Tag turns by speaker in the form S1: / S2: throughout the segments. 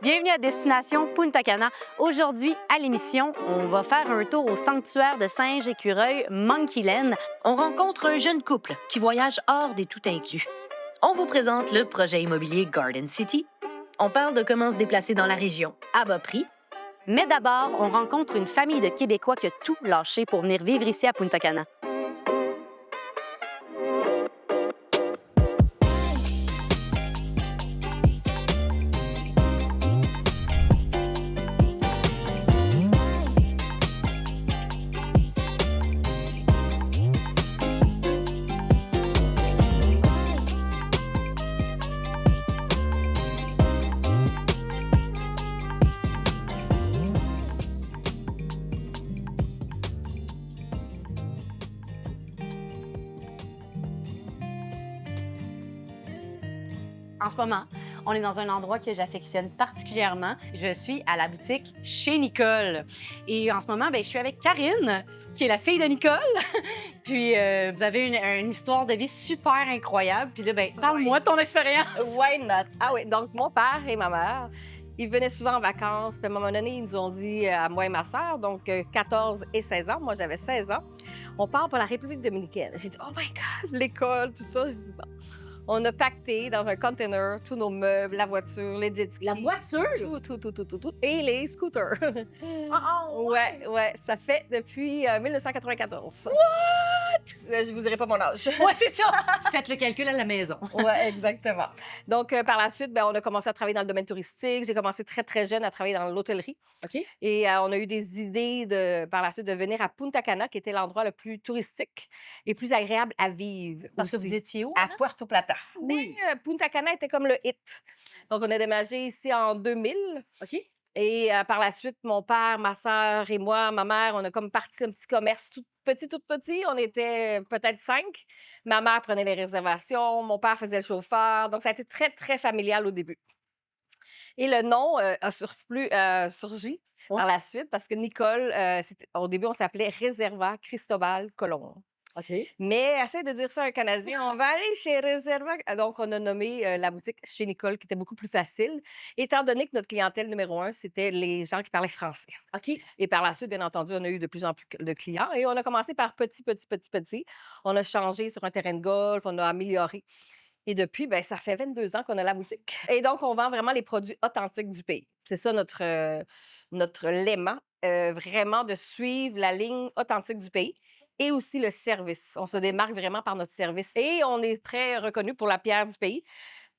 S1: Bienvenue à Destination Punta Cana. Aujourd'hui, à l'émission, on va faire un tour au sanctuaire de singes écureuils Monkeyland. On rencontre un jeune couple qui voyage hors des tout inclus. On vous présente le projet immobilier Garden City. On parle de comment se déplacer dans la région à bas prix. Mais d'abord, on rencontre une famille de Québécois qui a tout lâché pour venir vivre ici à Punta Cana. En ce moment, on est dans un endroit que j'affectionne particulièrement. Je suis à la boutique chez Nicole. Et en ce moment, je suis avec Karine, qui est la fille de Nicole. Puis vous avez une histoire de vie super incroyable. Puis là, parle-moi de ton expérience.
S2: Why not? Ah oui, donc mon père et ma mère, ils venaient souvent en vacances. Puis à un moment donné, ils nous ont dit à moi et ma sœur, donc 14 et 16 ans, moi j'avais 16 ans, on part pour la République dominicaine. J'ai dit, oh my God, l'école, tout ça. J'ai dit, bon. On a pacté dans un container tous nos meubles, la voiture, les jet skis.
S1: La voiture?
S2: Tout. Et les scooters. Ouais, ça fait depuis 1994. What? Je vous dirai pas mon âge.
S1: Ouais, c'est ça. Faites le calcul à la maison.
S2: Ouais, exactement. Donc, par la suite, on a commencé à travailler dans le domaine touristique. J'ai commencé très, très jeune à travailler dans l'hôtellerie.
S1: OK.
S2: Et on a eu des idées, par la suite, de venir à Punta Cana, qui était l'endroit le plus touristique et plus agréable à vivre.
S1: Parce que
S2: aussi.
S1: vous étiez où?
S2: À Puerto Plata.
S1: Oui.
S2: Mais Punta Cana était comme le hit. Donc, on a déménagé ici en 2000.
S1: OK.
S2: Et par la suite, mon père, ma sœur et moi, ma mère, on a comme parti un petit commerce tout petit. On était peut-être 5. Ma mère prenait les réservations, mon père faisait le chauffeur. Donc, ça a été très, très familial au début. Et le nom a surgi par la suite parce que Nicole, au début, on s'appelait Réserva Cristobal Colon.
S1: OK.
S2: Mais essaie de dire ça à un Canadien, on va aller chez Réserva. Donc, on a nommé la boutique chez Nicole, qui était beaucoup plus facile, étant donné que notre clientèle numéro 1, c'était les gens qui parlaient français.
S1: OK.
S2: Et par la suite, bien entendu, on a eu de plus en plus de clients. Et on a commencé par petit. On a changé sur un terrain de golf, on a amélioré. Et depuis, ça fait 22 ans qu'on a la boutique. Et donc, on vend vraiment les produits authentiques du pays. C'est ça notre léma, vraiment de suivre la ligne authentique du pays. Et aussi le service. On se démarque vraiment par notre service. Et on est très reconnu pour la pierre du pays.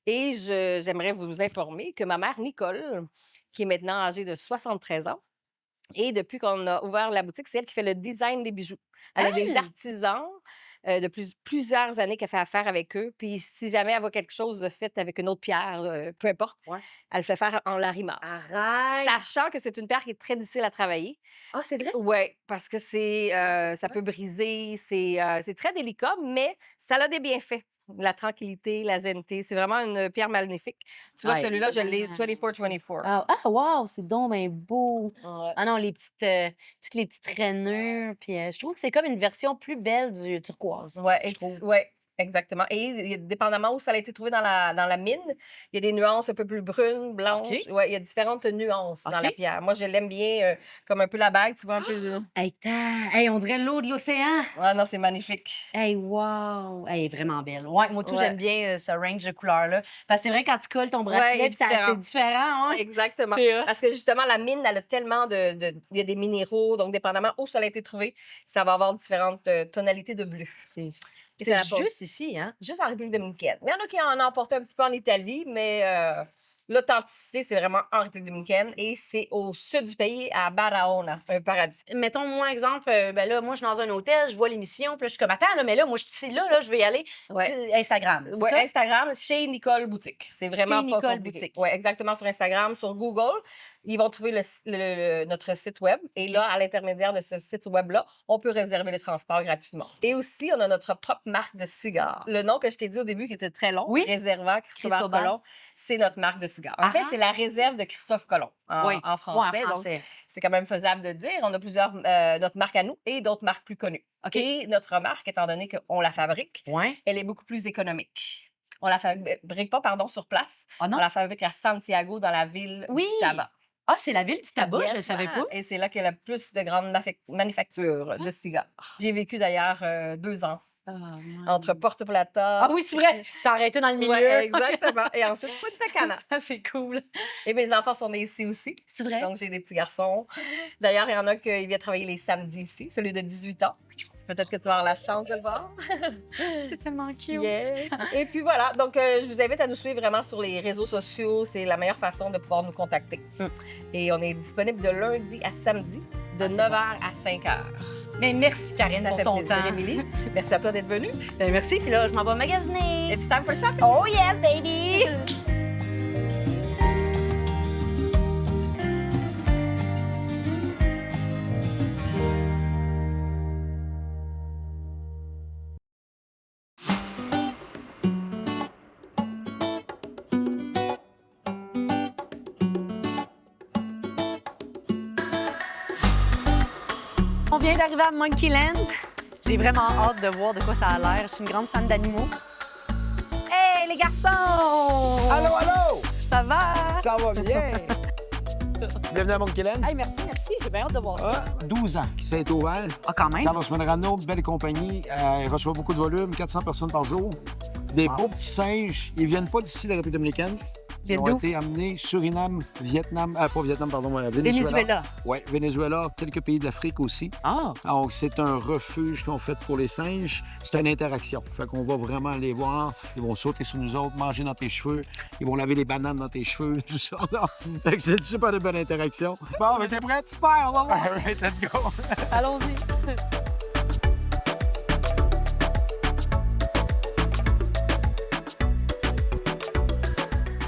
S2: Et j'aimerais vous informer que ma mère, Nicole, qui est maintenant âgée de 73 ans, et depuis qu'on a ouvert la boutique, c'est elle qui fait le design des bijoux. Elle a des artisans de plusieurs années qu'elle fait affaire avec eux. Puis si jamais elle voit quelque chose de fait avec une autre pierre, peu importe, elle le fait faire en larimar.
S1: Arrête!
S2: Sachant que c'est une pierre qui est très difficile à travailler.
S1: Ah, c'est vrai?
S2: Oui, parce que ça peut briser, c'est très délicat, mais ça a des bienfaits. La tranquillité, la zenneté, c'est vraiment une pierre magnifique. Tu vois,
S1: Ouais.
S2: celui-là, je l'ai 24-24.
S1: Wow, c'est donc bien beau.
S2: Ouais.
S1: Ah non, toutes les petites rainures. Puis je trouve que c'est comme une version plus belle du turquoise.
S2: Ouais,
S1: je trouve.
S2: ouais, exactement. Et dépendamment où ça a été trouvé dans la mine, il y a des nuances un peu plus brunes, blanches.
S1: OK.
S2: Ouais, il y a différentes nuances dans la
S1: OK.
S2: pierre. Moi, je l'aime bien comme un peu la bague, tu vois, un peu.
S1: Hey, on dirait l'eau de l'océan.
S2: Ah non, c'est magnifique.
S1: Hey, wow! Elle est vraiment belle. Ouais, moi, tout,
S2: Ouais.
S1: j'aime bien ce range de couleurs-là. Parce que c'est vrai, quand tu colles ton
S2: Ouais,
S1: bracelet,
S2: il est différent.
S1: c'est différent. Hein?
S2: Exactement.
S1: C'est hot.
S2: Parce que justement, la mine, elle a tellement il y a des minéraux, donc dépendamment où ça a été trouvé, ça va avoir différentes tonalités de bleu.
S1: C'est
S2: Et c'est la
S1: juste ici, hein?
S2: Juste en République dominicaine. Il y en a qui en ont emporté un petit peu en Italie, mais l'authenticité, c'est vraiment en République dominicaine et c'est au sud du pays, à Barahona, un paradis.
S1: Mettons, moi, exemple, là, moi, je suis dans un hôtel, je vois l'émission, puis là, je suis comme, attends, là, mais là, moi, je suis là, je vais y aller.
S2: Ouais.
S1: Instagram, c'est
S2: Ouais,
S1: ça?
S2: Instagram, chez Nicole Boutique. C'est vraiment
S1: Chez
S2: pas
S1: Nicole
S2: compliqué.
S1: Boutique.
S2: Oui, exactement, sur Instagram, sur Google. Ils vont trouver notre site web. Et là, à l'intermédiaire de ce site web-là, on peut réserver le transport gratuitement. Et aussi, on a notre propre marque de cigares. Le nom que je t'ai dit au début, qui était très long,
S1: Oui.
S2: Réserva Cristobal Colon, c'est notre marque de cigares. En fait, c'est la réserve de Christophe Colomb en français.
S1: Ouais, en
S2: Donc,
S1: français.
S2: c'est quand même faisable de dire. On a plusieurs, notre marque à nous et d'autres marques plus connues.
S1: OK.
S2: Et notre marque, étant donné qu'on la fabrique,
S1: Ouais.
S2: elle est beaucoup plus économique. On la fabrique pas, pardon, sur place.
S1: Ah non?
S2: On la fabrique à Santiago, dans la ville
S1: Oui!
S2: du tabac.
S1: Ah, c'est la ville du tabac, je ne
S2: Yes,
S1: savais pas.
S2: et c'est là qu'il y a le plus de grandes manufactures de cigares. J'ai vécu d'ailleurs 2 ans
S1: Ah,
S2: entre Porto Plata.
S1: Ah oui, c'est vrai! T'as arrêté dans le milieu.
S2: Ouais, exactement. Et ensuite, Punta Cana.
S1: C'est cool.
S2: Et mes enfants sont nés ici aussi.
S1: C'est vrai?
S2: Donc, j'ai des petits garçons. D'ailleurs, il y en a qui viennent travailler les samedis ici, celui de 18 ans. Peut-être que tu vas avoir la chance de le voir.
S1: C'est tellement cute.
S2: Yeah. Et puis voilà, donc je vous invite à nous suivre vraiment sur les réseaux sociaux. C'est la meilleure façon de pouvoir nous contacter. Et on est disponible de lundi à samedi, de 9h à 5h.
S1: Mais merci, Karine,
S2: Ça
S1: pour
S2: fait
S1: ton
S2: plaisir,
S1: temps.
S2: Émilie. Merci à toi d'être venue.
S1: Ben, merci, puis là, je m'en vais magasiner.
S2: It's time for shopping.
S1: Oh yes, baby! On vient d'arriver à Monkeyland. J'ai vraiment hâte de voir de quoi ça a l'air. Je suis une grande fan d'animaux. Hey, les garçons!
S3: Allô, allô!
S1: Ça va?
S3: Ça va bien? Bienvenue à Monkeyland.
S1: Hey, merci. J'ai bien hâte de voir ça.
S3: 12 ans qui s'est ouvert.
S1: Ah, quand même.
S3: Carlos Medrano, belle compagnie. Il reçoit beaucoup de volume, 400 personnes par jour. Des beaux petits singes. Ils viennent pas d'ici, de la République dominicaine. Ils ont
S1: d'où?
S3: été amenés Suriname, Vietnam, pas Vietnam, pardon,
S1: Venezuela.
S3: Oui, Venezuela, quelques pays de l'Afrique aussi.
S1: Ah!
S3: Donc, c'est un refuge qu'on fait pour les singes. C'est une interaction. Fait qu'on va vraiment aller voir. Ils vont sauter sur nous autres, manger dans tes cheveux. Ils vont laver les bananes dans tes cheveux, tout ça. Fait que c'est une super de bonne interaction. Bon, mais t'es prête?
S1: Super, on va voir.
S3: All right, let's go.
S1: Allons-y.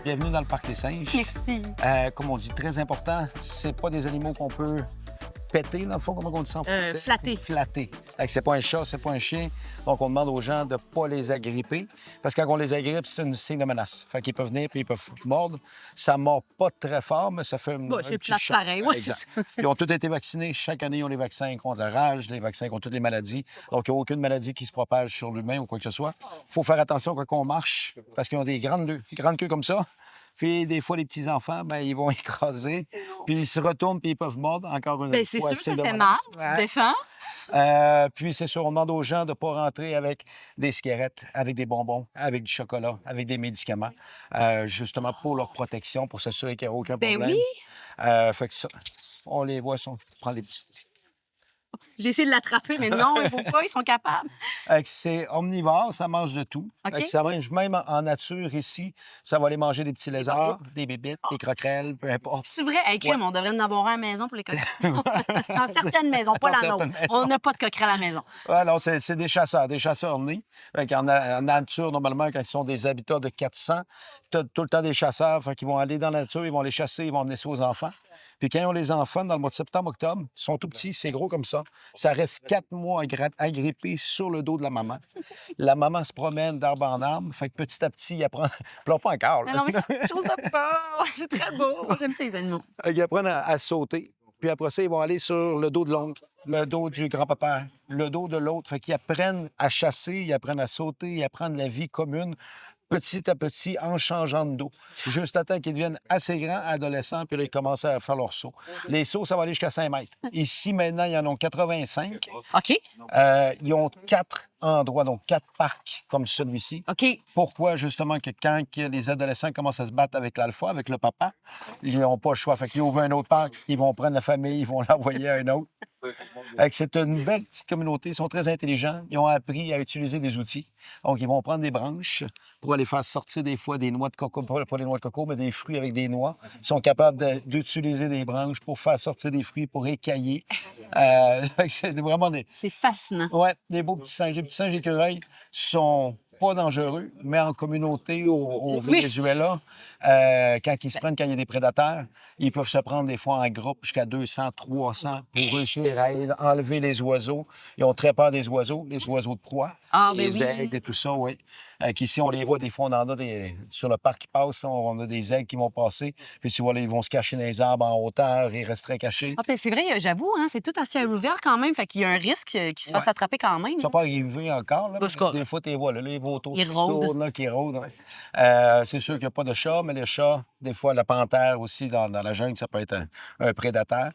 S3: Bienvenue dans le Parc des singes.
S1: Merci.
S3: Comme on dit, très important, c'est pas des animaux qu'on peut péter, dans le fond, comment on dit ça en français?
S1: Flatter.
S3: Flatter. Fait que c'est pas un chat, c'est pas un chien. Donc, on demande aux gens de pas les agripper. Parce que quand on les agrippe, c'est un signe de menace. Fait qu'ils peuvent venir puis ils peuvent mordre. Ça mord pas très fort, mais ça fait un
S1: c'est
S3: petit
S1: plate
S3: choc.
S1: pareil, ouais,
S3: Exact. Ils ont tous été vaccinés. Chaque année, ils ont les vaccins contre la rage, les vaccins contre toutes les maladies. Donc, il n'y a aucune maladie qui se propage sur l'humain ou quoi que ce soit. Il faut faire attention quand on marche, parce qu'ils ont des grandes queues comme ça. Puis, des fois, les petits-enfants, ben, ils vont écraser. Puis, ils se retournent, puis ils peuvent mordre encore une
S1: Ben,
S3: fois.
S1: c'est sûr, ça
S3: de
S1: fait
S3: menace.
S1: mal. Tu te
S3: Ouais.
S1: défends.
S3: Puis, c'est sûr, on demande aux gens de ne pas rentrer avec des cigarettes, avec des bonbons, avec du chocolat, avec des médicaments, justement pour leur protection, pour s'assurer qu'il n'y a aucun
S1: Ben
S3: problème.
S1: oui.
S3: Fait que ça, on les voit, on prend des petits.
S1: J'ai essayé de l'attraper, mais non, il ne faut pas, ils sont capables.
S3: C'est omnivore, ça mange de tout.
S1: OK.
S3: Fait que ça mange même en nature ici. Ça va aller manger des petits lézards, des bébites, des croquerelles, peu importe.
S1: C'est vrai? Hey, crème,
S3: Ouais.
S1: on devrait en avoir un à la maison pour les coquerelles. Dans certaines maisons, pas
S3: Dans
S1: la nôtre.
S3: certaines maisons.
S1: On n'a pas de coquerelles à la maison.
S3: Ouais, non, c'est des chasseurs nés. En nature, normalement, quand ils sont des habitats de 400, tu as tout le temps des chasseurs. Fait qu'ils vont aller dans la nature, ils vont les chasser, ils vont emmener ça aux enfants. Puis quand ils ont les enfants, dans le mois de septembre-octobre, ils sont tout petits, c'est gros comme ça. Ça reste 4 mois agrippé sur le dos de la maman. La maman se promène d'arbre en arbre. Fait que petit à petit, ils apprennent... Pleure pas encore, là.
S1: Non, mais je trouve ça peur. C'est très beau. J'aime ça, les animaux.
S3: Ils apprennent à sauter. Puis après ça, ils vont aller sur le dos de l'oncle, le dos du grand-papa, le dos de l'autre. Fait qu'ils apprennent à chasser, ils apprennent à sauter, ils apprennent la vie commune petit à petit en changeant de dos. Juste à temps qu'ils deviennent assez grands, adolescents, puis là, ils commencent à faire leurs sauts. Les sauts, ça va aller jusqu'à 5 mètres. Ici, maintenant, ils en ont 85.
S1: OK.
S3: Ils ont 4 endroits, donc 4 parcs comme celui-ci.
S1: OK.
S3: Pourquoi, justement, que quand les adolescents commencent à se battre avec l'alpha, avec le papa, ils n'ont pas le choix. Fait qu'ils ouvrent un autre parc, ils vont prendre la famille, ils vont l'envoyer à un autre. Fait que c'est une belle petite communauté. Ils sont très intelligents. Ils ont appris à utiliser des outils. Donc, ils vont prendre des branches pour aller faire sortir des fois des noix de coco, pas des noix de coco, mais des fruits avec des noix. Ils sont capables d'utiliser des branches pour faire sortir des fruits, pour écailler. Fait que c'est vraiment
S1: C'est fascinant.
S3: Ouais, des beaux petits singes. Les petits singes écureuils sont pas dangereux, mais en communauté au
S1: Oui.
S3: Venezuela, quand ils se prennent, quand il y a des prédateurs, ils peuvent se prendre des fois en groupe jusqu'à 200, 300 pour réussir à enlever les oiseaux. Ils ont très peur des oiseaux, les oiseaux de proie,
S1: Ah, ben
S3: les
S1: oui.
S3: aigles et tout ça, oui. Ici, on les voit, des fois, on en a sur le parc qui passe, là, on a des aigles qui vont passer, puis tu vois, là, ils vont se cacher dans les arbres en hauteur, ils resteraient cachés.
S1: Ah, ben, c'est vrai, j'avoue, hein, c'est tout à ciel ouvert quand même. Fait qu'il y a un risque qu'ils se fassent
S3: Ouais.
S1: attraper quand même.
S3: Ça peut arriver encore, là,
S1: Ben, c'est correct.
S3: des fois, tu les vois, là, ils vont autour,
S1: Ils
S3: qui
S1: rôdent.
S3: tournent, là, qui rôdent. Ouais. C'est sûr qu'il n'y a pas de chat, mais les chats, des fois, la panthère aussi, dans la jungle, ça peut être un prédateur.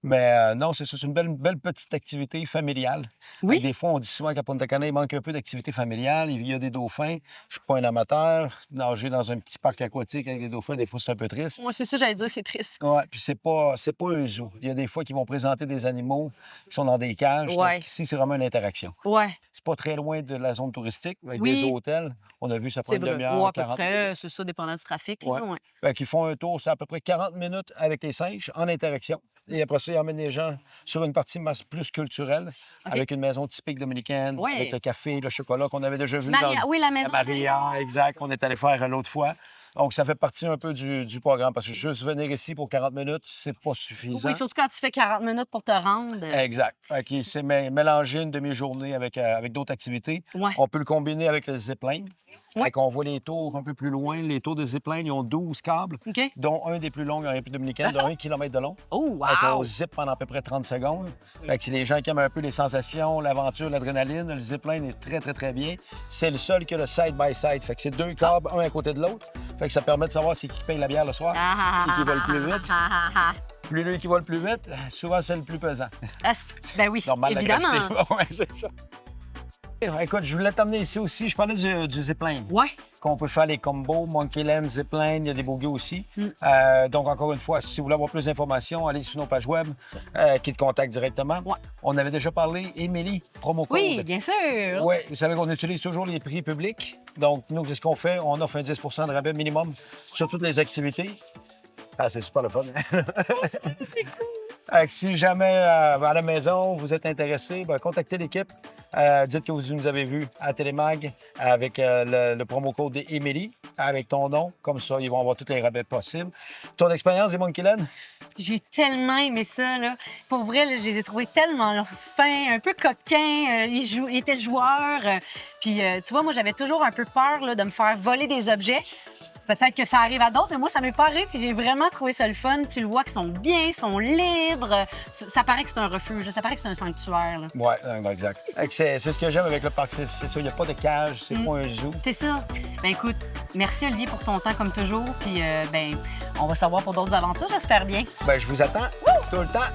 S3: Mais non, c'est ça, c'est une belle petite activité familiale.
S1: Oui.
S3: Des fois, on dit souvent qu'à Punta Cana, il manque un peu d'activité familiale. Il y a des dauphins. Je suis pas un amateur. Nager dans un petit parc aquatique avec des dauphins, des fois, c'est un peu triste.
S1: Moi, c'est ça, j'allais dire, c'est triste.
S3: Oui, puis c'est pas un zoo. Il y a des fois qui vont présenter des animaux qui sont dans des cages.
S1: Ouais.
S3: Tandis qu'ici, c'est vraiment une interaction.
S1: Ouais,
S3: C'est pas très loin de la zone touristique, avec
S1: Oui.
S3: des hôtels. On a vu, ça prend
S1: c'est
S3: une
S1: vrai.
S3: demi-heure,
S1: Ouais, à peu
S3: 40
S1: près, c'est ça, dépendant du trafic. là,
S3: Ouais.
S1: ouais.
S3: Fait qu'ils font un tour, c'est à peu près 40 minutes avec les singes en interaction. Et après ça, ils emmènent les gens sur une partie plus culturelle, avec une maison typique dominicaine,
S1: Ouais.
S3: avec le café, le chocolat qu'on avait déjà vu
S1: Maria, oui, la maison.
S3: Maria, exact, qu'on est allé faire l'autre fois. Donc, ça fait partie un peu du programme, parce que juste venir ici pour 40 minutes, c'est pas suffisant.
S1: Oui, surtout quand tu fais 40 minutes pour te rendre.
S3: Exact. Fait qu'il s'est mélangé une demi-journée avec d'autres activités.
S1: Ouais.
S3: On peut le combiner avec le zipline.
S1: Ouais.
S3: Fait qu'on voit les tours un peu plus loin. Les tours de zipline, ils ont 12 câbles,
S1: OK.
S3: dont un des plus longs en République dominicaine, de 1 km de long.
S1: Oh,
S3: Fait qu'on
S1: wow!
S3: zip pendant à peu près 30 secondes. Fait que si les gens qui aiment un peu les sensations, l'aventure, l'adrénaline, le zipline est très, très, très bien. C'est le seul qui a le side-by-side. Fait que c'est deux câbles, un à côté de l'autre. Fait que ça permet de savoir c'est qui paye la bière le soir et qui va le plus vite. Plus lui qui va le plus vite, souvent c'est le plus pesant.
S1: Ben oui,
S3: Normal, la
S1: évidemment.
S3: gravité. Ouais, c'est ça. Écoute, je voulais t'amener ici aussi. Je parlais du zipline.
S1: Ouais.
S3: Qu'on peut faire les combos, Monkey Land, Zipline, il y a des bogies aussi. Donc, encore une fois, si vous voulez avoir plus d'informations, allez sur nos pages web qui te contactent directement.
S1: Ouais.
S3: On avait déjà parlé, Émilie, promo code.
S1: Oui, bien sûr.
S3: Oui, vous savez qu'on utilise toujours les prix publics. Donc, nous, qu'est-ce qu'on fait? On offre un 10 de rabais minimum sur toutes les activités. Ah, c'est super le fun.
S1: C'est cool.
S3: Fait que si jamais à la maison vous êtes intéressé, ben, contactez l'équipe. Dites que vous nous avez vu à Télémag avec le promo code d'Émilie, avec ton nom. Comme ça, ils vont avoir tous les rabais possibles. Ton expérience des Monkey Land?
S1: J'ai tellement aimé ça, là. Pour vrai, là, je les ai trouvés tellement fins, un peu coquins. Ils étaient joueurs. Puis, tu vois, moi, j'avais toujours un peu peur là, de me faire voler des objets. Peut-être que ça arrive à d'autres, mais moi, ça m'est pas arrivé. Puis j'ai vraiment trouvé ça le fun. Tu le vois qu'ils sont bien, ils sont libres. Ça paraît que c'est un refuge, là. Ça paraît que c'est un sanctuaire.
S3: Oui, exact. Fait que c'est ce que j'aime avec le parc, c'est ça. Il n'y a pas de cage, c'est pas un zoo.
S1: C'est ça. Ben écoute, merci Olivier pour ton temps comme toujours. Puis ben, on va savoir pour d'autres aventures, j'espère bien.
S3: Ben, je vous attends tout le temps.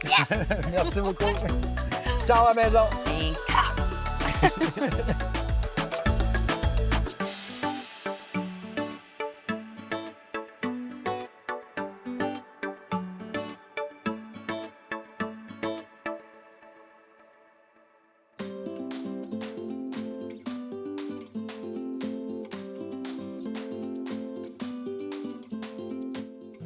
S1: Yes!
S3: Merci beaucoup. Ciao à la maison.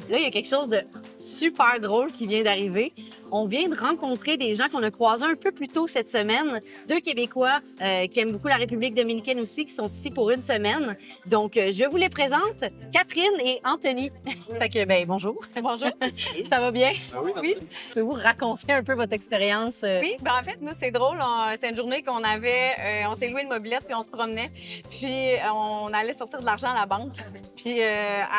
S1: Là, il y a quelque chose de super drôle qui vient d'arriver. On vient de rencontrer des gens qu'on a croisés un peu plus tôt cette semaine. Deux Québécois qui aiment beaucoup la République dominicaine aussi, qui sont ici pour une semaine. Donc, je vous les présente, Catherine et Anthony. Fait que, ben bonjour.
S4: Bonjour.
S1: Ça va bien?
S3: Ben oui, merci.
S1: Pouvez-vous raconter un peu votre expérience?
S4: Oui, ben en fait, nous, c'est drôle. C'est une journée qu'on avait, on s'est loué une mobilette, puis on se promenait. Puis on allait sortir de l'argent à la banque. Puis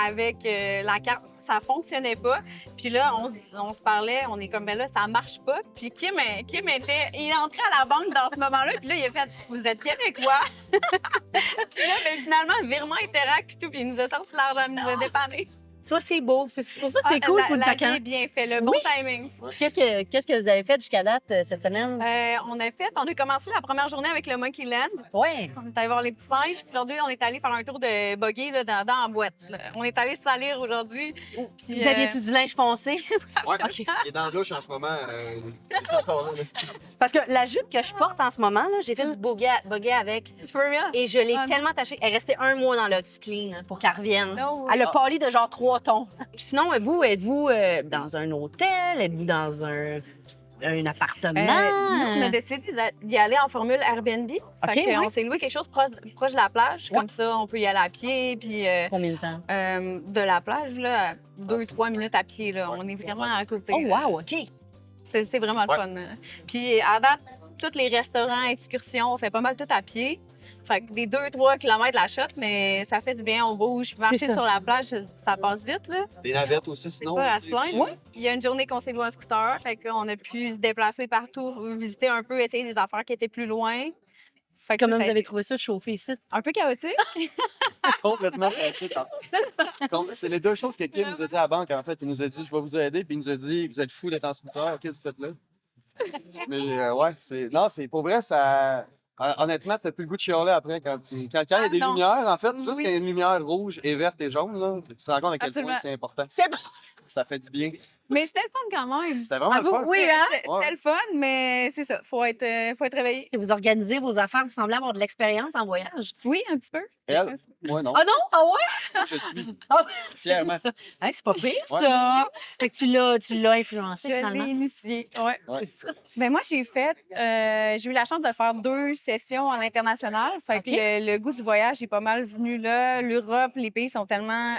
S4: avec la carte, ça fonctionnait pas. Puis là, on se parlait, on est comme, ben là, ça marche pas. Puis il est entré à la banque dans ce moment-là. Puis là, il a fait, vous êtes québécois. Puis là, ben, finalement, virement Interact, puis tout. Puis il nous a sorti l'argent, il nous a dépanné.
S1: Soit c'est beau, c'est pour ça que c'est cool pour le
S4: La vie
S1: Tacan.
S4: est bien fait, le bon timing.
S1: Qu'est-ce que vous avez fait jusqu'à date cette semaine?
S4: On a commencé la première journée avec le Monkey Land.
S1: Ouais.
S4: On est allé voir les petits singes, puis aujourd'hui, on est allé faire un tour de buggy là, dans la boîte. Là. On est allé se salir aujourd'hui. Puis,
S1: Vous aviez-tu du linge foncé?
S5: Ouais,
S1: OK.
S5: il est dans la douche en ce moment. Il est encore là.
S1: Parce que la jupe que je porte en ce moment, là, j'ai fait du buggy avec
S4: For real?
S1: et je l'ai
S4: Ah,
S1: tellement tachée. Elle restait un mois dans l'OxyClean hein, pour qu'elle revienne.
S4: Non.
S1: Elle a pâli de genre 3 tons. Sinon, vous, êtes-vous dans un hôtel? Êtes-vous dans un appartement?
S4: Nous, on a décidé d'y aller en formule Airbnb. Fait
S1: OK,
S4: que,
S1: ouais.
S4: on s'est loué quelque chose proche de la plage.
S1: Ouais.
S4: Comme ça, on peut y aller à pied. Puis
S1: Combien de temps?
S4: de la plage, là, 2-3 minutes à pied. Là. On est vraiment à côté.
S1: Oh,
S4: là.
S1: wow, OK.
S4: C'est vraiment le
S5: Ouais.
S4: fun. Puis à date, tous les restaurants, excursions, on fait pas mal tout à pied. Fait que des 2-3 km la shot, mais ça fait du bien, on bouge. Marcher
S1: ça.
S4: sur la plage, ça passe vite, là.
S5: Des navettes aussi,
S4: C'est
S5: sinon.
S4: pas à
S5: tu
S4: se
S5: sais.
S4: plaindre. Il y a une journée qu'on s'est loué un scooter, fait qu'on a pu se déplacer partout, visiter un peu, essayer des affaires qui étaient plus loin. Fait que
S1: Comment
S4: ça
S1: vous
S4: a
S1: avez
S4: été
S1: trouvé ça chauffer ici?
S4: un peu chaotique.
S5: Complètement pratique. C'est les deux choses que Kim nous a dit à la banque, en fait. Il nous a dit, je vais vous aider, puis il nous a dit, vous êtes fous d'être en scooter, qu'est-ce que vous faites là? Mais ouais, non, c'est pour vrai, ça. Honnêtement, t'as plus le goût de chialer après quand il y a des
S4: non.
S5: lumières, en fait. Juste
S4: Oui.
S5: qu'il y a une lumière rouge et verte et jaune, là, tu te rends compte à quel
S4: Absolument.
S5: point c'est important.
S1: C'est bon!
S5: Ça fait du bien.
S4: Mais c'était le fun quand même.
S5: C'est vraiment le fun.
S1: Oui, hein?
S4: C'était le fun, mais c'est ça. Faut être réveillé.
S1: Et vous organisez vos affaires, vous semblez avoir de l'expérience en voyage.
S4: Oui, un petit peu.
S5: Elle, moi non.
S1: Ah non? Ah ouais?
S5: Je suis
S1: Ah,
S5: fièrement.
S1: c'est ça. Hey, c'est pas pire, ça! Fait que tu l'as influencé,
S4: Je
S1: finalement.
S4: l'ai initié. Ouais.
S5: Ouais.
S1: C'est ça.
S4: Ben moi, j'ai eu la chance de faire 2 sessions à l'international. Fait que
S1: OK.
S4: le goût du voyage est pas mal venu là. L'Europe, les pays sont tellement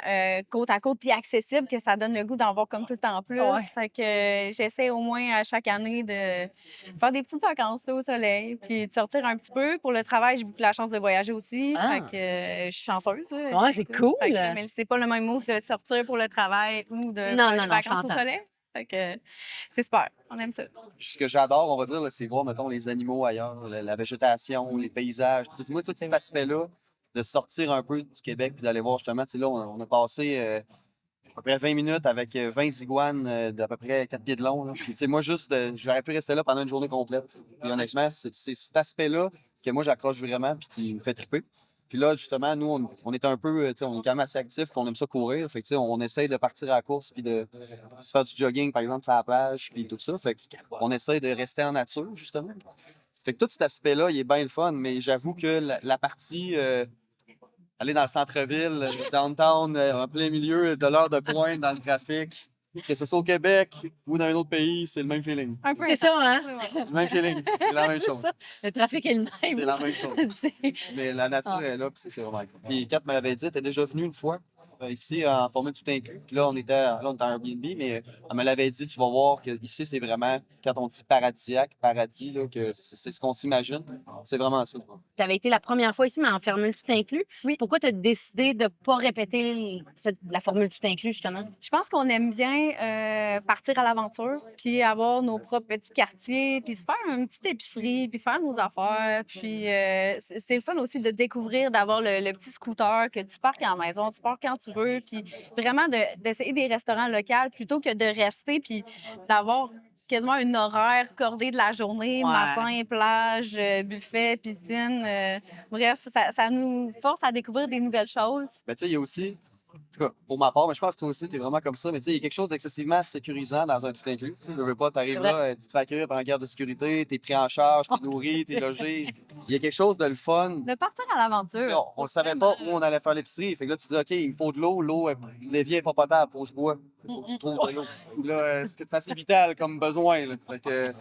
S4: côte à côte puis accessibles que ça donne le goût d'en voir comme tout le temps plus.
S1: Ouais.
S4: Fait que j'essaie au moins à chaque année de faire des petites vacances là, au soleil puis de sortir un petit peu. Pour le travail, j'ai beaucoup la chance de voyager aussi.
S1: Ah.
S4: Fait que je suis chanceuse. Là,
S1: Ouais, c'est cool.
S4: Fait que, mais c'est pas le même mot de sortir pour le travail ou de
S1: Non,
S4: faire
S1: non,
S4: des
S1: non, je
S4: vacances au
S1: t'entends.
S4: soleil. Fait que c'est super. On aime ça.
S5: Ce que j'adore, on va dire, là, c'est voir, mettons, les animaux ailleurs, la végétation, les paysages. Moi, tout cet aspect-là, de sortir un peu du Québec puis d'aller voir justement, tu sais, là, on a passé à peu près 20 minutes avec 20 iguanes d'à peu près 4 pieds de long. Là. Puis, tu sais, moi, j'aurais pu rester là pendant une journée complète. Puis, honnêtement, c'est cet aspect-là que moi, j'accroche vraiment puis qui me fait triper. Puis là, justement, nous, on est un peu, tu sais, on est quand même assez actifs, on aime ça courir. Fait que, tu sais, on essaye de partir à la course puis de se faire du jogging, par exemple, sur la plage puis tout ça. Fait qu'on essaye de rester en nature, justement. Fait que tout cet aspect-là, il est bien le fun, mais j'avoue que la partie aller dans le centre-ville, downtown, en plein milieu de l'heure de pointe dans le trafic, que ce soit au Québec ou dans un autre pays, c'est le même feeling.
S4: Un peu
S1: C'est ça, hein?
S5: Le même feeling, c'est la même
S1: C'est
S5: chose.
S1: ça. Le trafic est le même.
S5: C'est la même chose.
S1: C'est-
S5: Mais la nature est là, puis c'est vraiment cool. Puis Kat me l'avait dit, elle était déjà venue une fois ici en formule tout inclus. Puis là, on était en Airbnb, mais elle me l'avait dit, tu vas voir que ici c'est vraiment, quand on dit paradisiaque, paradis, là, que c'est ce qu'on s'imagine. C'est vraiment ça.
S1: Tu avais été la première fois ici, mais en formule tout inclus.
S4: Oui.
S1: Pourquoi tu as décidé de ne pas répéter la formule tout inclus, justement?
S4: Je pense qu'on aime bien partir à l'aventure, puis avoir nos propres petits quartiers, puis se faire une petite épicerie, puis faire nos affaires. Puis c'est le fun aussi de découvrir, d'avoir le petit scooter, que tu parques à la maison, tu parques quand tu veux, puis vraiment d'essayer des restaurants locaux plutôt que de rester, puis d'avoir quasiment un horaire cordé de la journée,
S1: Ouais.
S4: matin, plage, buffet, piscine. Bref, ça nous force à découvrir des nouvelles choses.
S5: Ben, tu sais, il y a aussi, en tout cas, pour ma part, mais je pense que toi aussi, tu es vraiment comme ça, mais tu sais, il y a quelque chose d'excessivement sécurisant dans un tout inclus. Tu sais, je veux pas, tu arrives
S1: C'est vrai.
S5: là, tu te fais accueillir par un garde de sécurité, tu es pris en charge, tu es nourri, tu es logé. Il y a quelque chose de le fun.
S4: De partir à
S5: Tu sais,
S4: l'aventure.
S5: on ne savait pas où on allait faire l'épicerie. Fait que là, tu dis, OK, il me faut de l'eau. L'eau, l'évier n'est pas potable, faut que je bois. Faut que tu trouves de l'eau. Là, c'est assez vital comme besoin. Là. Fait que,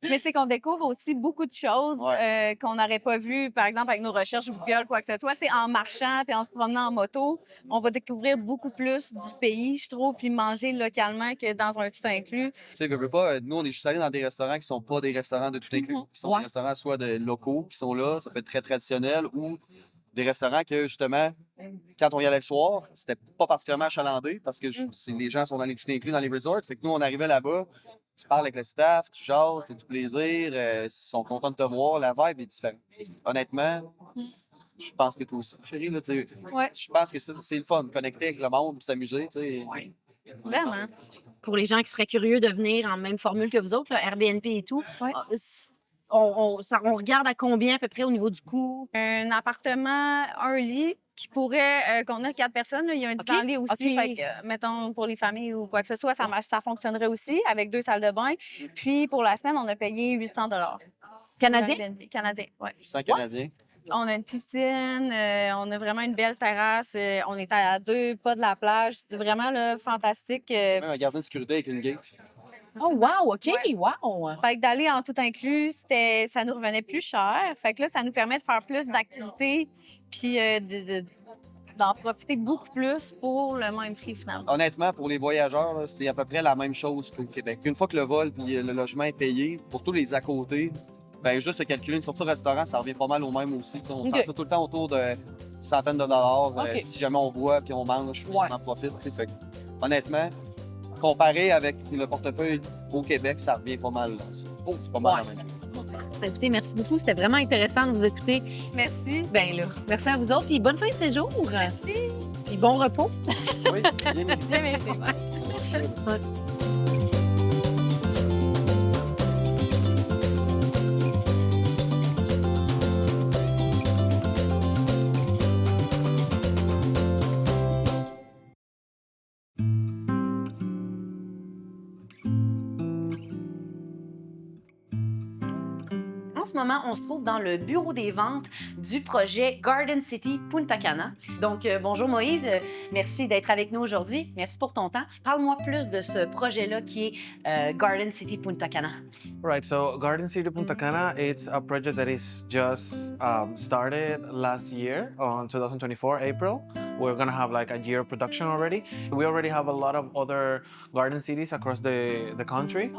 S4: Mais c'est qu'on découvre aussi beaucoup de choses
S5: Ouais.
S4: qu'on n'aurait pas vues, par exemple, avec nos recherches Google, quoi que ce soit. Tu sais, en marchant puis en se promenant en moto, on va découvrir beaucoup plus du pays, je trouve, puis manger localement que dans un tout inclus.
S5: tu sais, veux pas, nous, on est juste allés dans des restaurants qui sont pas des restaurants de tout inclus. Qui sont
S1: Ouais.
S5: des restaurants soit de locaux qui sont là, ça peut être très traditionnel, ou des restaurants que, justement, quand on y allait le soir, c'était pas particulièrement achalandé parce que les gens sont dans les tout inclus dans les resorts. Fait que nous, on arrivait là-bas, tu parles avec le staff, tu jases, tu as du plaisir, ils sont contents de te voir, la vibe est différente. Honnêtement, je pense que toi aussi, chérie, là, tu sais,
S4: Ouais.
S5: je pense que c'est le fun, connecter avec le monde, puis s'amuser, tu sais.
S4: Vraiment.
S1: Pour les gens qui seraient curieux de venir en même formule que vous autres, là, Airbnb et tout,
S4: Ouais.
S1: on regarde à combien à peu près au niveau du coût?
S4: Un appartement, un lit qui pourrait contenir 4 personnes. Là. Il y a un divan lit aussi.
S1: OK.
S4: Fait que, mettons, pour les familles ou quoi que ce soit, ça fonctionnerait aussi avec 2 salles de bain. Puis pour la semaine, on a payé 800
S1: Canadien?
S4: Canadien, oui.
S5: 100 Canadiens.
S4: On a une piscine, on a vraiment une belle terrasse. On est à 2 pas de la plage. C'est vraiment là, fantastique.
S5: Même un gardien de sécurité avec une gate.
S1: Oh, wow, OK,
S4: Ouais.
S1: wow!
S4: Fait que d'aller en tout inclus, ça nous revenait plus cher. Fait que là, ça nous permet de faire plus d'activités puis d'en profiter beaucoup plus pour le même prix, finalement.
S5: Honnêtement, pour les voyageurs, là, c'est à peu près la même chose qu'au Québec. Une fois que le vol et le logement est payé, pour tous les à côté, ben juste se calculer une sortie au restaurant, ça revient pas mal au même aussi. T'sais, on s'en
S1: OK.
S5: tire tout le temps autour de centaines de dollars.
S1: OK.
S5: Si jamais on boit puis on mange,
S1: Ouais.
S5: on en profite. Fait que, honnêtement, comparé avec le portefeuille au Québec, ça revient pas mal. C'est pas mal
S1: Ouais.
S5: la même chose.
S1: Écoutez, merci beaucoup. C'était vraiment intéressant de vous écouter.
S4: Merci.
S1: Ben là, merci à vous autres. Puis bonne fin de séjour. Merci. Puis bon repos.
S5: Oui, bien mérité.
S4: Bien mérité.
S1: En ce moment, on se trouve dans le bureau des ventes du projet Garden City Punta Cana. Donc, bonjour Moïse, merci d'être avec nous aujourd'hui. Merci pour ton temps. Parle-moi plus de ce projet-là qui est Garden City Punta Cana.
S6: Right, so Garden City Punta Cana, it's a project that is just started last year on 2024, April. We're gonna have like a year of production already. We already have a lot of other garden cities across the country.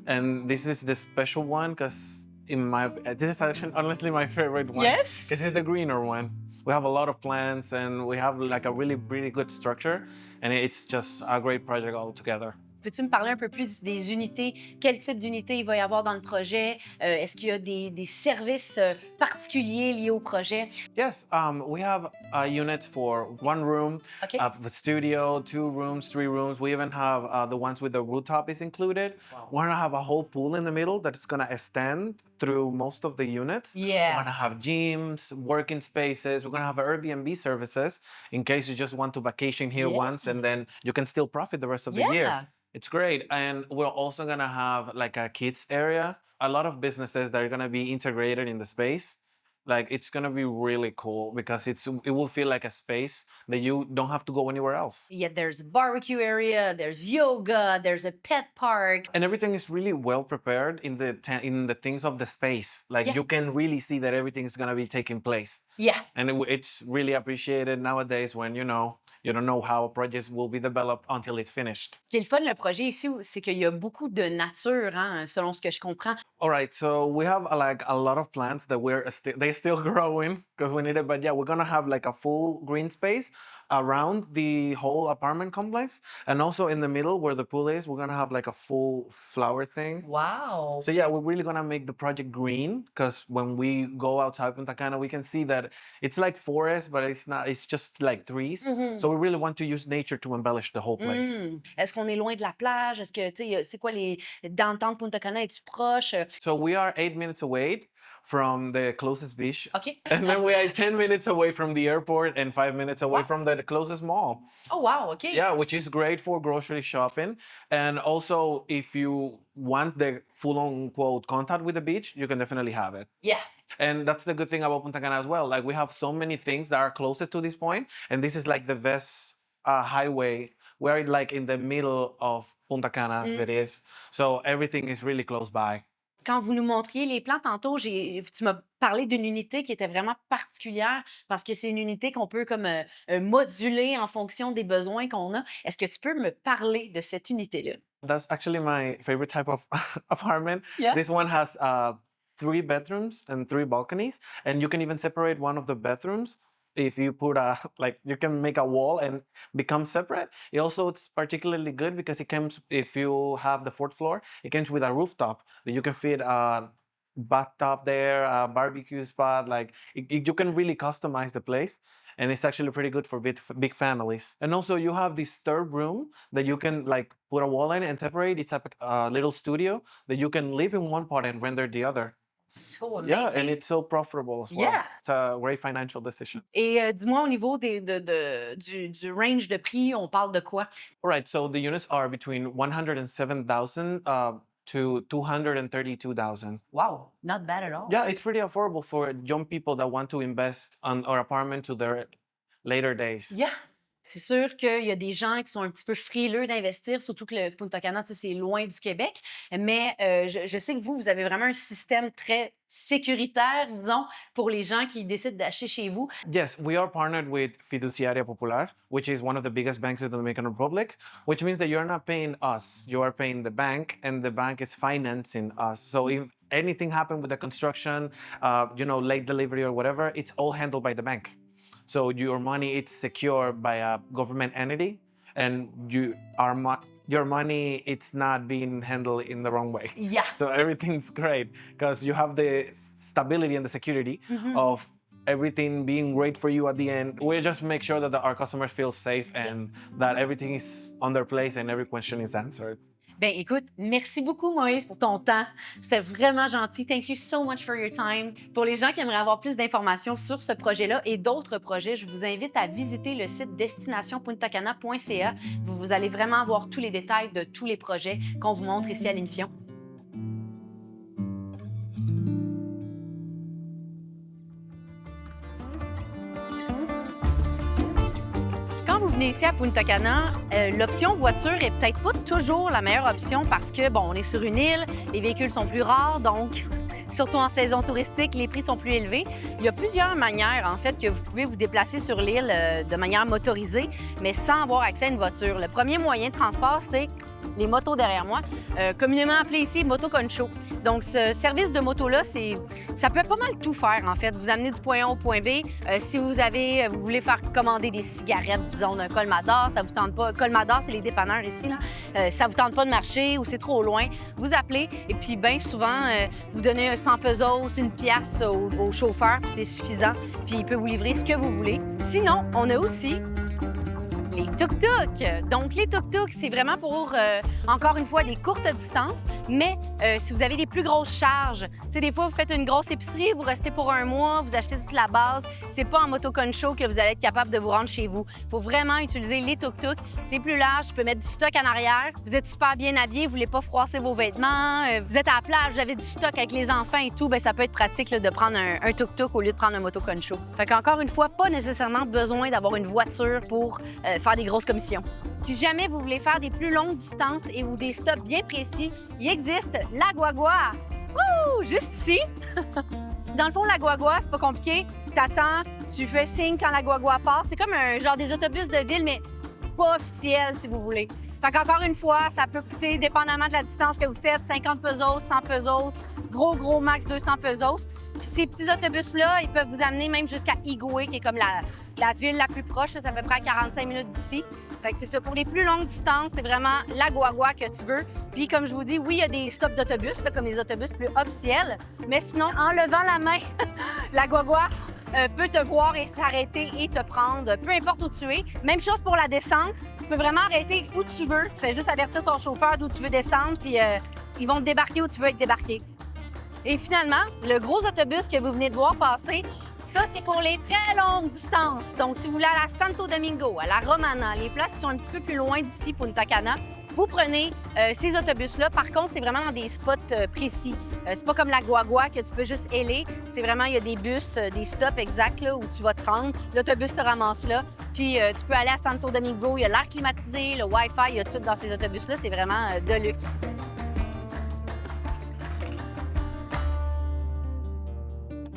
S6: And this is the special one because this is actually honestly my favorite one.
S1: Yes?
S6: This is the greener one. We have a lot of plants and we have like a really good structure. And it's just a great project altogether.
S1: Peux-tu me parler un peu plus des unités? Quel type d'unité il va y avoir dans le projet? Est-ce qu'il y a des services particuliers liés au projet?
S6: Yes, we have units for one room,
S1: Okay.
S6: the studio, 2 rooms, 3 rooms. We even have the ones with the rooftop is included. We're gonna have a whole pool in the middle that's gonna extend through most of the units.
S1: Yeah.
S6: We're gonna have gyms, working spaces. We're gonna have Airbnb services in case you just want to vacation here
S1: Yeah.
S6: once and then you can still profit the rest of the year. It's great. And we're also gonna have like a kids area. A lot of businesses that are gonna be integrated in the space. Like it's gonna be really cool because it will feel like a space that you don't have to go anywhere else.
S1: Yeah, there's a barbecue area, there's yoga, there's a pet park.
S6: And everything is really well prepared in the things of the space. Like
S1: Yeah.
S6: you can really see that everything is gonna be taking place.
S1: Yeah.
S6: And it's really appreciated nowadays when you don't know how a project will be developed until it's finished.
S1: Ce qui est le fun, le projet ici, c'est qu'il y a beaucoup de nature, hein, selon ce que je comprends.
S6: All right, so we have like a lot of plants that they're still growing because we need it. But yeah, we're gonna have like a full green space around the whole apartment complex, and also in the middle where the pool is, we're gonna have like a full flower thing.
S1: Wow!
S6: So yeah, we're really gonna make the project green because when we go outside Punta Cana, we can see that it's like forest, but it's not. It's just like trees. So we really want to use nature to embellish the whole place.
S1: Est-ce qu'on est loin de la plage? Est-ce que, tu sais, c'est quoi les downtown Punta Cana? Es-tu proche?
S6: So we are 8 minutes away from the closest beach.
S1: OK.
S6: And then we are 10 minutes away from the airport and 5 minutes away from the closest mall.
S1: Oh, wow, OK.
S6: Yeah, which is great for grocery shopping. And also, if you want the full-on quote contact with the beach, you can definitely have it.
S1: Yeah.
S6: And that's the good thing about Punta Cana as well. Like we have so many things that are closest to this point, and this is like the best highway. We're like in the middle of Punta Cana as it is. So everything is really close by.
S1: Quand vous nous montriez les plans tantôt, tu m'as parlé d'une unité qui était vraiment particulière parce que c'est une unité qu'on peut comme moduler en fonction des besoins qu'on a. Est-ce que tu peux me parler de cette unité-là?
S6: That's actually my favorite type of apartment.
S1: Yeah.
S6: This one has 3 bedrooms and 3 balconies, and you can even separate one of the bedrooms if you put you can make a wall and become separate. It's particularly good because it comes, if you have the 4th floor, it comes with a rooftop that you can fit a bathtub there, a barbecue spot. Like you can really customize the place. And it's actually pretty good for big families. And also you have this 3rd room that you can like put a wall in and separate. It's a little studio that you can live in one part and render the other.
S1: So amazing.
S6: Yeah, and it's so profitable as well.
S1: Yeah.
S6: It's a great financial decision.
S1: Et dis-moi, au niveau du range de prix, on parle de quoi?
S6: All right, so the units are between 107,000 to 232,000.
S1: Wow, not bad at all.
S6: Yeah, it's pretty affordable for young people that want to invest on our apartment to their later days.
S1: Yeah. C'est sûr qu'il y a des gens qui sont un petit peu frileux d'investir, surtout que le Punta Cana, tu sais, c'est loin du Québec. Mais je sais que vous avez vraiment un système très sécuritaire, disons, pour les gens qui décident d'acheter chez vous.
S6: Yes, we are partnered with Fiduciaria Popular, which is one of the biggest banks in the Dominican Republic, which means that you're not paying us, you are paying the bank, and the bank is financing us. So if anything happened with the construction, late delivery or whatever, it's all handled by the bank. So your money is secured by a government entity, and your money, it's not being handled in the wrong way.
S1: Yeah.
S6: So everything's great because you have the stability and the security of everything being great for you at the end. We just make sure that our customers feel safe and that everything is on their place and every question is answered.
S1: Ben écoute, merci beaucoup Moïse pour ton temps. C'était vraiment gentil. Thank you so much for your time. Pour les gens qui aimeraient avoir plus d'informations sur ce projet-là et d'autres projets, je vous invite à visiter le site destinationpuntacana.ca. Vous allez vraiment avoir tous les détails de tous les projets qu'on vous montre ici à l'émission. Quand vous venez ici à Punta Cana, l'option voiture est peut-être pas toujours la meilleure option parce que, bon, on est sur une île, les véhicules sont plus rares, donc surtout en saison touristique, les prix sont plus élevés. Il y a plusieurs manières, en fait, que vous pouvez vous déplacer sur l'île de manière motorisée, mais sans avoir accès à une voiture. Le premier moyen de transport, c'est les motos derrière moi, communément appelé ici moto concho. Donc, ce service de moto-là, ça peut pas mal tout faire, en fait. Vous amener du point A au point B. Si vous voulez faire commander des cigarettes, disons, d'un Colmador, ça vous tente pas. Colmador, c'est les dépanneurs ici, là. Ça vous tente pas de marcher ou c'est trop loin, vous appelez et puis bien souvent, vous donnez 100 pesos, une pièce au chauffeur, puis c'est suffisant. Puis il peut vous livrer ce que vous voulez. Sinon, on a aussi les tuk-tuk. Donc, les tuk-tuk, c'est vraiment pour, encore une fois, des courtes distances, mais si vous avez des plus grosses charges, tu sais, des fois, vous faites une grosse épicerie, vous restez pour un mois, vous achetez toute la base, c'est pas en moto concho que vous allez être capable de vous rendre chez vous. Il faut vraiment utiliser les tuk-tuk. C'est plus large, je peux mettre du stock en arrière. Vous êtes super bien habillé, vous voulez pas froisser vos vêtements, vous êtes à la plage, vous avez du stock avec les enfants et tout, bien, ça peut être pratique là, de prendre un tuk-tuk au lieu de prendre un moto concho. Fait qu'encore une fois, pas nécessairement besoin d'avoir une voiture pour faire des grosses commissions. Si jamais vous voulez faire des plus longues distances et ou des stops bien précis, il existe la Guagua. Wouh! Juste ici. Dans le fond, la Guagua, c'est pas compliqué. T'attends, tu fais signe quand la Guagua passe. C'est comme un genre des autobus de ville, mais pas officiel, si vous voulez. Fait qu'encore une fois, ça peut coûter, dépendamment de la distance que vous faites, 50 pesos, 100 pesos, gros max 200 pesos. Puis ces petits autobus-là, ils peuvent vous amener même jusqu'à Higüey, qui est comme la ville la plus proche, c'est à peu près à 45 minutes d'ici. Fait que c'est ça. Pour les plus longues distances, c'est vraiment la Guagua que tu veux. Puis comme je vous dis, oui, il y a des stops d'autobus, comme les autobus plus officiels, mais sinon, en levant la main, la Guagua peut te voir et s'arrêter et te prendre, peu importe où tu es. Même chose pour la descente. Tu peux vraiment arrêter où tu veux. Tu fais juste avertir ton chauffeur d'où tu veux descendre, puis ils vont te débarquer où tu veux être débarqué. Et finalement, le gros autobus que vous venez de voir passer, ça, c'est pour les très longues distances. Donc, si vous voulez aller à Santo Domingo, à la Romana, les places qui sont un petit peu plus loin d'ici, Punta Cana, vous prenez ces autobus-là. Par contre, c'est vraiment dans des spots précis. C'est pas comme la Guagua que tu peux juste héler. C'est vraiment, il y a des bus, des stops exacts là, où tu vas te rendre. L'autobus te ramasse là. Puis, tu peux aller à Santo Domingo. Il y a l'air climatisé, le Wi-Fi, il y a tout dans ces autobus-là. C'est vraiment de luxe.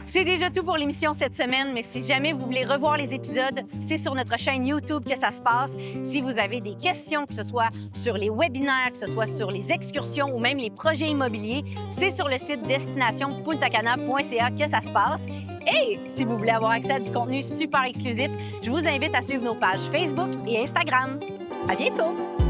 S1: C'est déjà tout pour l'émission cette semaine, mais si jamais vous voulez revoir les épisodes, c'est sur notre chaîne YouTube que ça se passe. Si vous avez des questions, que ce soit sur les webinaires, que ce soit sur les excursions ou même les projets immobiliers, c'est sur le site destinationpuntacana.ca que ça se passe. Et si vous voulez avoir accès à du contenu super exclusif, je vous invite à suivre nos pages Facebook et Instagram. À bientôt!